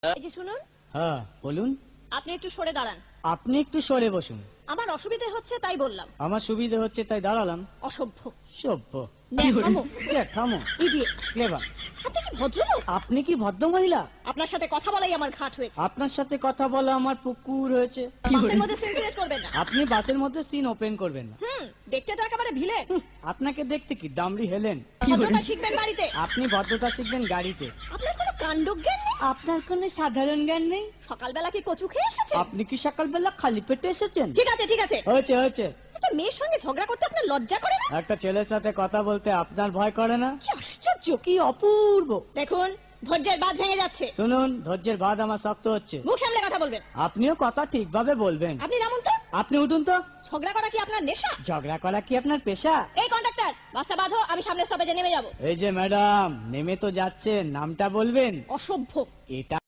এই যে শুনুন, হ্যাঁ বলুন। আপনি একটু সরে দাঁড়ান। আপনি একটু সরে বসুন। আমার অসুবিধে হচ্ছে তাই বললাম। আমার সুবিধে হচ্ছে তাই দাঁড়ালাম। অসভ্য, সভ্য, ন্যাকামো, জ্যাঠামো, ইডিয়েট। ক্লেভার। আপনি কি ভদ্রলোক? আপনি কি ভদ্র মহিলা? আপনার সাথে কথা বলাই আমার ঘাট হয়েছে। আপনার সাথে কথা বলা আমার পুকুর হয়েছে। বাসের মধ্যে সিন ক্রিয়েট করবেন না। আপনি বাসের মধ্যে সিন ওপেন করবেন না। দেখতে তো একেবারে ভিলে। আপনাকে দেখতে কি ডামরি হেলেন? ভদ্রতা শিখবেন বাড়িতে। আপনি ভদ্রতা শিখবেন গাড়িতে। আপনার কোনো কাণ্ডজ্ঞান নেই। আপনার কোনো সাধারণ জ্ঞান নেই। সকালবেলা কি কচু খেয়ে এসেছেন? আপনি কি সকালবেলা খালি পেটে এসেছেন? ঠিক আছে ঠিক আছে, হয়েছে হয়েছে। একটা মেয়ের সঙ্গে ঝগড়া করতে আপনার লজ্জা করে না? একটা ছেলের সাথে কথা বলতে আপনার ভয় করে না? কি আশ্চর্য, কি অপূর্ব। দেখুন ধৈর্যের বাঁধ ভেঙে যাচ্ছে। শুনুন, ধৈর্যের বাঁধ আমার শক্ত হচ্ছে। মুখ সামলে কথা বলবেন। আপনিও কথা ঠিকভাবে বলবেন। আপনি নামুন তো। আপনি উঠুন তো। ঝগড়া করা কি আপনার নেশা? ঝগড়া করা কি আপনার পেশা? এই কন্ডাক্টর, বাসটা বাঁধো, আমি সামনের স্টপেজে নেমে যাব। এই যে ম্যাডাম, নেমে তো যাচ্ছেন, নামটা বলবেন? অসভ্য। এটা